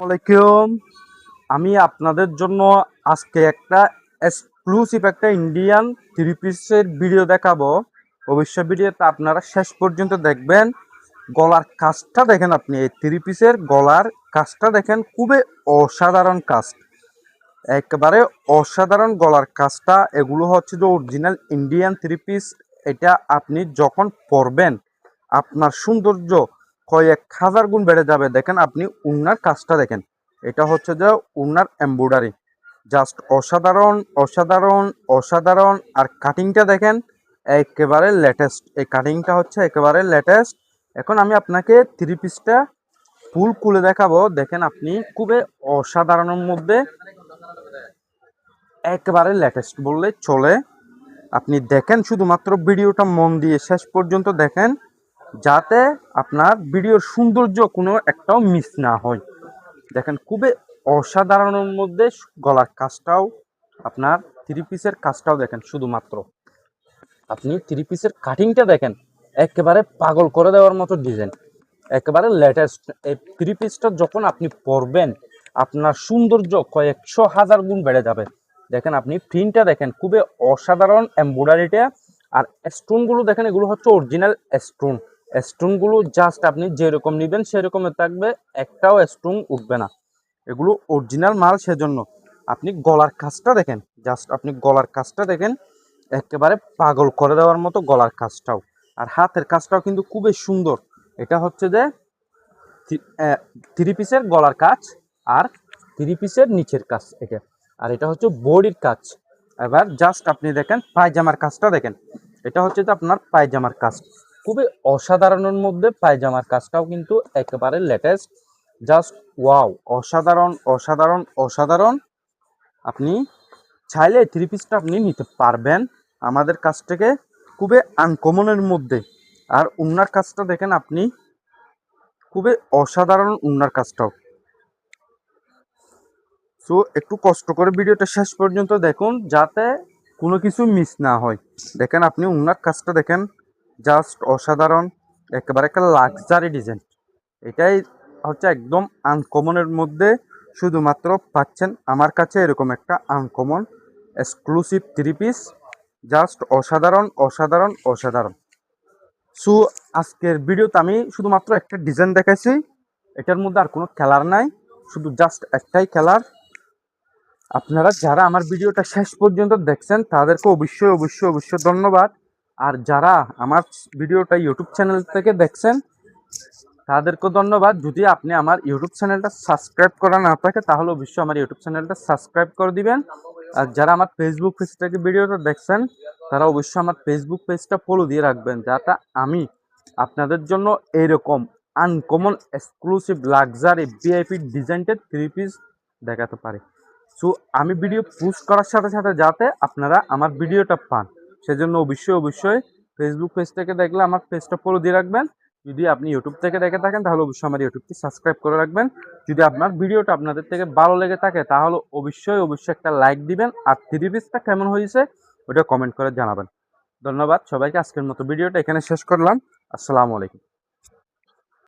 আসসালামাইকুম। আমি আপনাদের জন্য আজকে একটা এক্সক্লুসিভ একটা ইন্ডিয়ান থ্রি পিসের ভিডিও দেখাবো। অবশ্যই ভিডিওটা আপনারা শেষ পর্যন্ত দেখবেন। গলার কাজটা দেখেন, আপনি এই থ্রি পিসের গলার কাজটা দেখেন, খুবই অসাধারণ কাজ, একেবারে অসাধারণ গলার কাজটা। এগুলো হচ্ছে যে অরিজিনাল ইন্ডিয়ান থ্রি পিস। এটা আপনি যখন পরবেন আপনার সৌন্দর্য কয়েক হাজার গুণ বেড়ে যাবে। দেখেন আপনি উন্নার কাজটা দেখেন, এটা হচ্ছে যে উন্নার এমব্রয়ডারি, জাস্ট অসাধারণ অসাধারণ অসাধারণ। আর কাটিংটা দেখেন একেবারে লেটেস্ট, এই কাটিংটা হচ্ছে একেবারে লেটেস্ট। এখন আমি আপনাকে থ্রি পিসটা ফুল খুলে দেখাবো। দেখেন আপনি খুবই অসাধারণের মধ্যে একেবারে লেটেস্ট বললে চলে। আপনি দেখেন, শুধুমাত্র ভিডিওটা মন দিয়ে শেষ পর্যন্ত দেখেন, যাতে আপনার ভিডিওর সৌন্দর্য কোনো একটাও মিস না হয়। দেখেন খুবই অসাধারণের মধ্যে গলার কাজটাও, আপনার থ্রি পিসের কাজটাও দেখেন। শুধুমাত্র আপনি থ্রি পিসের কাটিংটা দেখেন, একেবারে পাগল করে দেওয়ার মতো ডিজাইন, একেবারে লেটেস্ট। এই থ্রি পিসটা যখন আপনি পরবেন আপনার সৌন্দর্য কয়েকশো হাজার গুণ বেড়ে যাবে। দেখেন আপনি প্রিন্টটা দেখেন, খুবই অসাধারণ এমব্রয়ডারিটা। আর স্টোনগুলো দেখেন, এগুলো হচ্ছে অরিজিনাল স্টোন। স্টোনগুলো জাস্ট আপনি যেরকম নেবেন সেরকম থাকবে, একটাও স্টোন উঠবে না। এগুলো অরিজিনাল মাল, সেজন্য আপনি গলার কাজটা দেখেন, জাস্ট আপনি গলার কাজটা দেখেন, একেবারে পাগল করে দেওয়ার মতো গলার কাজটাও। আর হাতের কাজটাও কিন্তু খুবই সুন্দর। এটা হচ্ছে যে থ্রি পিসের গলার কাজ আর থ্রি পিসের নিচের কাজ এটা। আর এটা হচ্ছে বডির কাজ। এবার জাস্ট আপনি দেখেন পায়জামার কাজটা দেখেন, এটা হচ্ছে যে আপনার পায়জামার কাজ, খুবই অসাধারণের মধ্যে পায়জামার কাজটাও কিন্তু একেবারে লেটেস্ট। জাস্ট ওয়াও, অসাধারণ অসাধারণ অসাধারণ। আপনি চাইলে থ্রি পিসটা আপনি নিতে পারবেন আমাদের কাছ থেকে, খুবই আনকমনের মধ্যে। আর উন্নার কাজটা দেখেন আপনি, খুবই অসাধারণ উন্নার কাজটাও। সো একটু কষ্ট করে ভিডিওটা শেষ পর্যন্ত দেখুন, যাতে কোনো কিছু মিস না হয়। দেখেন আপনি উন্নার কাজটা দেখেন, জাস্ট অসাধারণ, একেবারে একটা লাক্সারি ডিজাইন। এটাই হচ্ছে একদম আনকমনের মধ্যে, শুধুমাত্র পাচ্ছেন আমার কাছে এরকম একটা uncommon exclusive three piece. Just অসাধারণ অসাধারণ অসাধারণ। সো আজকের ভিডিওতে আমি শুধুমাত্র একটা ডিজাইন দেখাইছি, এটার মধ্যে আর কোনো কালার নাই, শুধু জাস্ট একটাই কালার। আপনারা যারা আমার ভিডিওটা শেষ পর্যন্ত দেখছেন তাদেরকে অবশ্যই অবশ্যই অবশ্যই ধন্যবাদ। আর যারা আমার ভিডিওটা ইউটিউব চ্যানেল থেকে দেখছেন তাদেরকেও ধন্যবাদ। যদি আপনি আমার ইউটিউব চ্যানেলটা সাবস্ক্রাইব করা না থাকে তাহলে অবশ্যই আমার ইউটিউব চ্যানেলটা সাবস্ক্রাইব করে দিবেন। আর যারা আমার ফেসবুক পেজ থেকে ভিডিওটা দেখছেন তারা অবশ্যই আমার ফেসবুক পেজটা ফলো দিয়ে রাখবেন, যাতে আমি আপনাদের জন্য এইরকম আনকমন এক্সক্লুসিভ লাক্সারি ভিআইপি ডিজাইনের থ্রি পিস দেখাতে পারি। সো আমি ভিডিও পোস্ট করার সাথে সাথে যাতে আপনারা আমার ভিডিওটা পান, সেজন্য অবশ্যই অবশ্যই ফেসবুক পেজ থেকে দেখলে আমার পেজটা ফলো দিয়ে রাখবেন। যদি আপনি ইউটিউব থেকে দেখে থাকেন তাহলে অবশ্যই আমার ইউটিউবটি সাবস্ক্রাইব করে রাখবেন। যদি আপনার ভিডিওটা আপনাদের থেকে ভালো লেগে থাকে তাহলে অবশ্যই অবশ্যই একটা লাইক দিবেন। আর থ্রি পিসটা কেমন হয়েছে ওটা কমেন্ট করে জানাবেন। ধন্যবাদ সবাইকে। আজকের মতো ভিডিওটা এখানে শেষ করলাম। আসসালামু আলাইকুম।